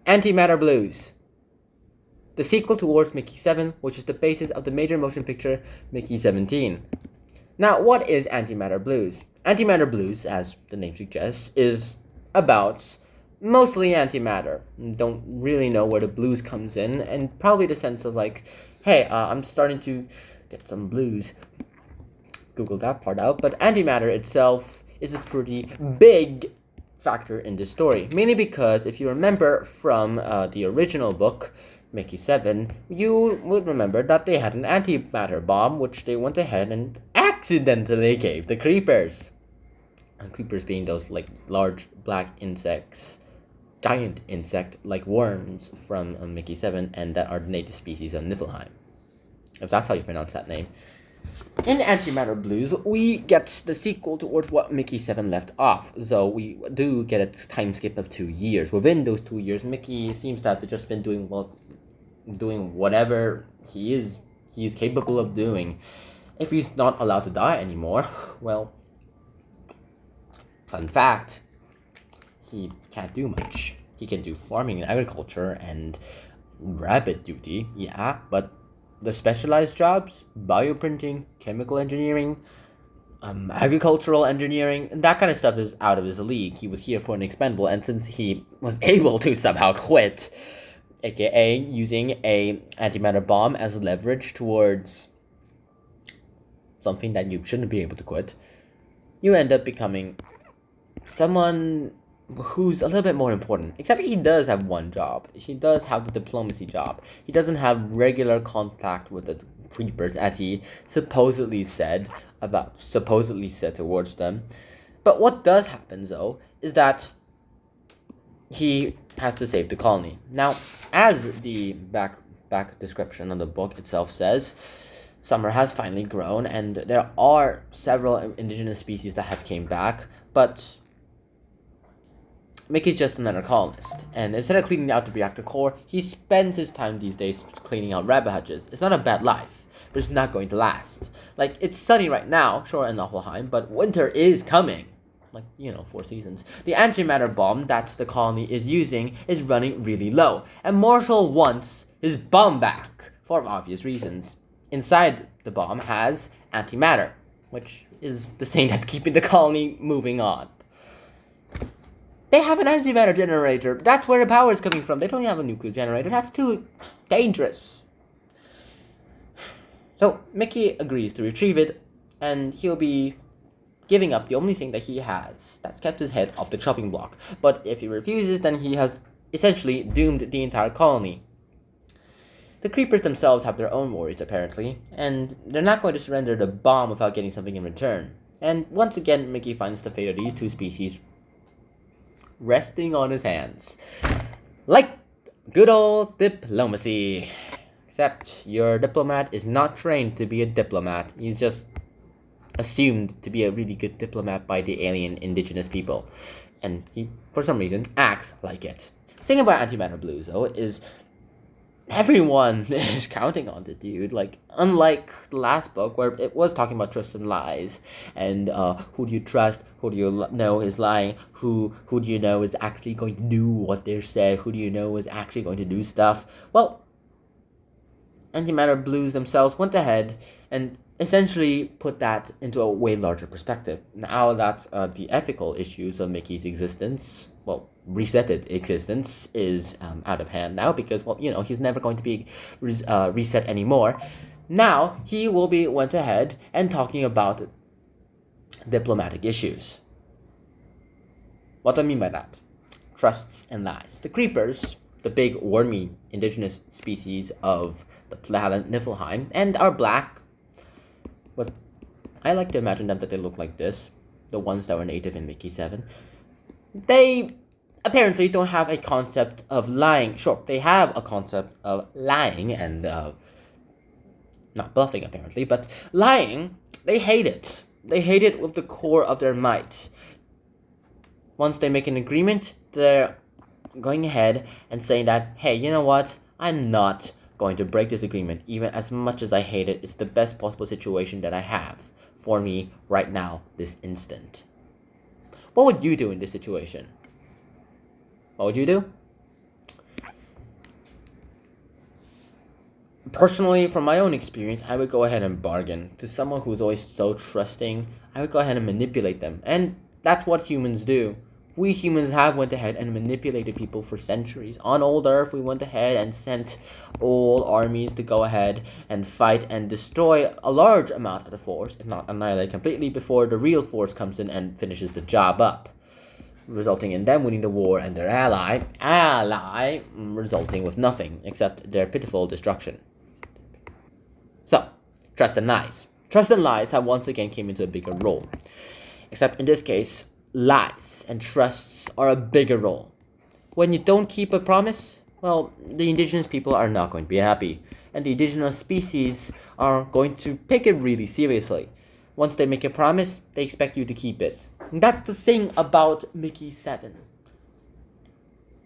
Antimatter Blues, the sequel towards Mickey 7, which is the basis of the major motion picture Mickey 17. Now, what is Antimatter Blues? Antimatter Blues, as the name suggests, is about mostly antimatter. Don't really know where the blues comes in, and probably the sense of like, hey, I'm starting to get some blues. Google that part out. But antimatter itself is a pretty big factor in this story, mainly because if you remember from the original book, Mickey 7, you would remember that they had an antimatter bomb, which they went ahead and accidentally gave the creepers. And creepers being those like large black insects, giant insect like worms from Mickey 7, and that are the native species of Niflheim, if that's how you pronounce that name. In Antimatter Blues, we get the sequel towards what Mickey 7 left off, so we do get a time skip of 2 years. Within those 2 years, Mickey seems to have just been doing whatever he is capable of doing. If he's not allowed to die anymore, well, fun fact, he can't do much. He can do farming and agriculture and rabbit duty, yeah, but the specialized jobs, bioprinting, chemical engineering, agricultural engineering, that kind of stuff is out of his league. He was here for an expendable, and since he was able to somehow quit, aka using a antimatter bomb as leverage towards something that you shouldn't be able to quit, you end up becoming someone who's a little bit more important. Except he does have one job. He does have the diplomacy job. He doesn't have regular contact with the creepers, as he supposedly said towards them. But what does happen, though, is that he has to save the colony. Now, as the back description of the book itself says, summer has finally grown, and there are several indigenous species that have came back, but Mickey's just another colonist, and instead of cleaning out the reactor core, he spends his time these days cleaning out rabbit hutches. It's not a bad life, but it's not going to last. Like, it's sunny right now, sure, in Niflheim, but winter is coming. Like, 4 seasons. The antimatter bomb that the colony is using is running really low, and Marshall wants his bomb back, for obvious reasons. Inside the bomb has antimatter, which is the thing that's keeping the colony moving on. They have an antimatter generator. That's where the power is coming from. They don't have a nuclear generator. That's too dangerous. So Mickey agrees to retrieve it, and he'll be giving up the only thing that he has that's kept his head off the chopping block. But if he refuses, then he has essentially doomed the entire colony. The creepers themselves have their own worries, apparently, and they're not going to surrender the bomb without getting something in return. And once again, Mickey finds the fate of these two species resting on his hands. Like good old diplomacy. Except your diplomat is not trained to be a diplomat. He's just assumed to be a really good diplomat by the alien indigenous people. And he, for some reason, acts like it. The thing about Antimatter Blues, though, is everyone is counting on the dude. Like, unlike the last book where it was talking about trust and lies, and who do you trust, who do you know is lying, who do you know is actually going to do what they say, who do you know is actually going to do stuff. Well, Antimatter Blues themselves went ahead and essentially put that into a way larger perspective. Now that the ethical issues of Mickey's existence, resetted existence, is out of hand now, because, he's never going to be reset anymore. Now, he will be went ahead and talking about diplomatic issues. What do I mean by that? Trusts and lies. The creepers, the big wormy indigenous species of the planet Niflheim, and are black, but I like to imagine them that they look like this, the ones that were native in Mickey 7. They apparently don't have a concept of lying. Sure, they have a concept of lying and not bluffing apparently, but lying, they hate it. They hate it with the core of their might. Once they make an agreement, they're going ahead and saying that, hey, you know what? I'm not going to break this agreement. Even as much as I hate it, it's the best possible situation that I have for me right now, this instant. What would you do in this situation? What would you do? Personally, from my own experience, I would go ahead and bargain. To someone who's always so trusting, I would go ahead and manipulate them. And that's what humans do. We humans have went ahead and manipulated people for centuries. On old Earth, we went ahead and sent all armies to go ahead and fight and destroy a large amount of the force, if not annihilate completely, before the real force comes in and finishes the job up, resulting in them winning the war and their ally resulting with nothing except their pitiful destruction. So, trust and lies. Trust and lies have once again came into a bigger role. Except in this case, lies and trusts are a bigger role. When you don't keep a promise, well, the indigenous people are not going to be happy. And the indigenous species are going to take it really seriously. Once they make a promise, they expect you to keep it. And that's the thing about Mickey 7.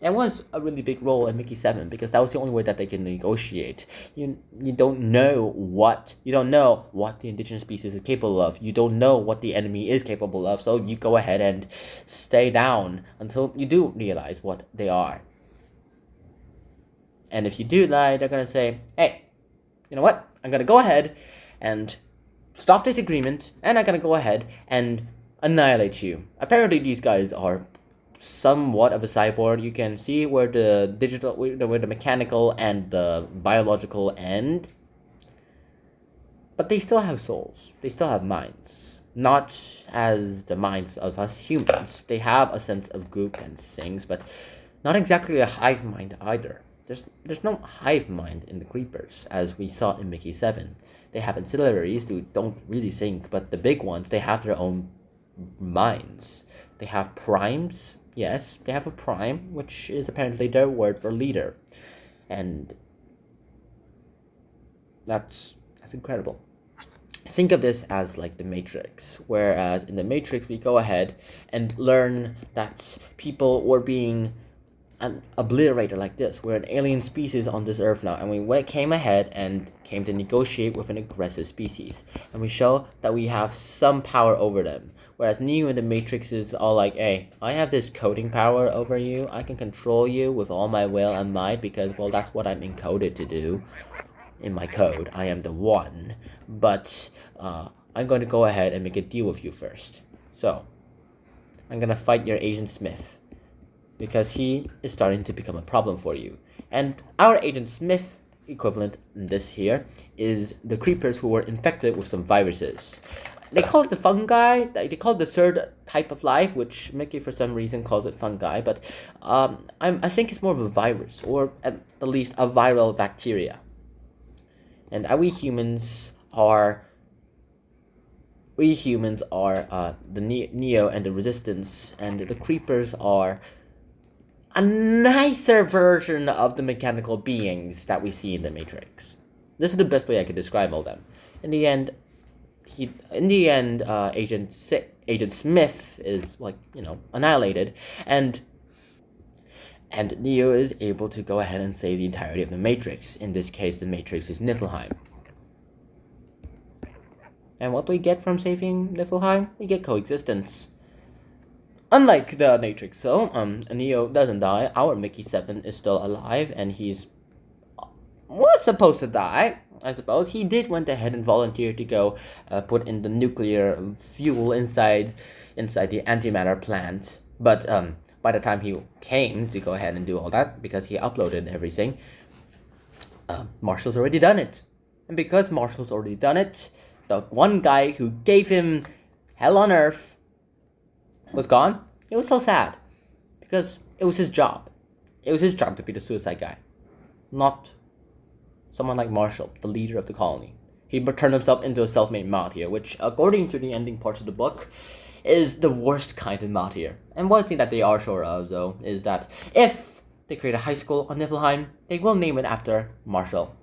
That was a really big role in Mickey 7 because that was the only way that they can negotiate. You don't know what the indigenous species is capable of. You don't know what the enemy is capable of, so you go ahead and stay down until you do realize what they are. And if you do lie, they're gonna say, "Hey, you know what? I'm gonna go ahead and stop this agreement, and I'm gonna go ahead and annihilate you." Apparently, these guys are somewhat of a cyborg. You can see where the mechanical and the biological end, but they still have souls. They still have minds, not as the minds of us humans. They have a sense of group and things, but not exactly a hive mind either. There's no hive mind in the creepers, as we saw in Mickey 7. They have ancillaries who don't really think, but the big ones, they have their own minds. They have primes. Yes, they have a prime, which is apparently their word for leader. And that's incredible. Think of this as like the Matrix, whereas in the Matrix we go ahead and learn that people were being an obliterator like this. We're an alien species on this earth now, and we came ahead and came to negotiate with an aggressive species, and we show that we have some power over them. Whereas Neo in the Matrix is all like, "Hey, I have this coding power over you. I can control you with all my will and might because, well, that's what I'm encoded to do in my code. I am the one, but I'm going to go ahead and make a deal with you first. So I'm gonna fight your Agent Smith, because he is starting to become a problem for you. And our Agent Smith equivalent in this here is the creepers who were infected with some viruses. They call it the fungi. They call it the third type of life, which Mickey for some reason calls it fungi. But I think it's more of a virus, or at the least a viral bacteria. And we humans are the Neo and the Resistance, and the creepers are a nicer version of the mechanical beings that we see in the Matrix. This is the best way I could describe all them. In the end, Agent Smith is annihilated, and Neo is able to go ahead and save the entirety of the Matrix. In this case, the Matrix is Niflheim. And what do we get from saving Niflheim? We get coexistence. Unlike the Matrix, so Neo doesn't die. Our Mickey 7 is still alive, and was supposed to die. I suppose he did went ahead and volunteer to go put in the nuclear fuel inside the antimatter plant. But by the time he came to go ahead and do all that, because he uploaded everything, Marshall's already done it. And because Marshall's already done it, the one guy who gave him hell on earth was gone. It was so sad, because it was his job. It was his job to be the suicide guy, not someone like Marshall, the leader of the colony. He turned himself into a self-made martyr, which, according to the ending parts of the book, is the worst kind of martyr. And one thing that they are sure of, though, is that if they create a high school on Niflheim, they will name it after Marshall.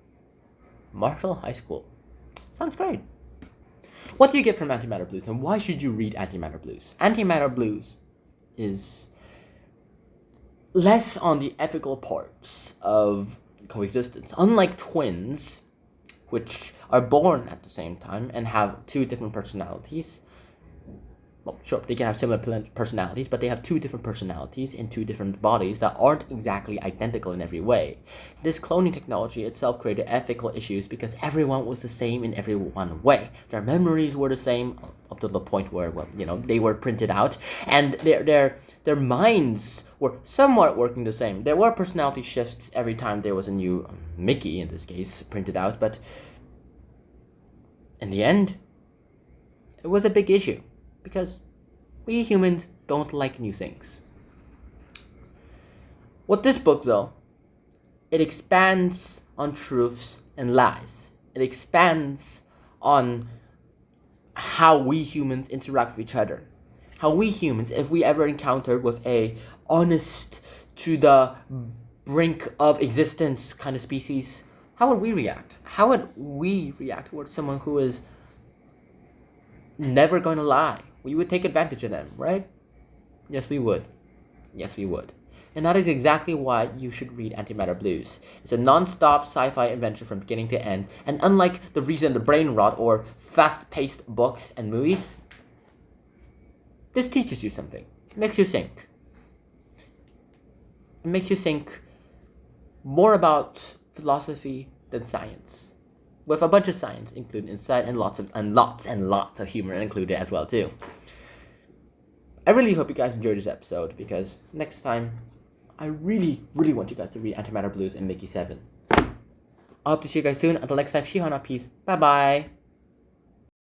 Marshall High School. Sounds great. What do you get from Antimatter Blues, and why should you read Antimatter Blues? Antimatter Blues is less on the ethical parts of coexistence. Unlike twins, which are born at the same time and have two different personalities, well, sure, they can have similar personalities, but they have two different personalities in two different bodies that aren't exactly identical in every way. This cloning technology itself created ethical issues because everyone was the same in every one way. Their memories were the same up to the point where, well, they were printed out, and their minds were somewhat working the same. There were personality shifts every time there was a new Mickey, in this case, printed out, but in the end, it was a big issue. Because we humans don't like new things. What this book, though, it expands on truths and lies. It expands on how we humans interact with each other. How we humans, if we ever encountered with a honest to the brink of existence kind of species, how would we react? How would we react towards someone who is never going to lie? We would take advantage of them, right? Yes, we would. Yes, we would. And that is exactly why you should read Antimatter Blues. It's a non-stop sci-fi adventure from beginning to end, and unlike The Reason the Brain Rot or fast-paced books and movies, this teaches you something. It makes you think. It makes you think more about philosophy than science, with a bunch of science included inside, and lots of humor included as well too. I really hope you guys enjoyed this episode, because next time I really want you guys to read Antimatter Blues and Mickey 7. I hope to see you guys soon. Until next time, Shihana, peace. Bye bye.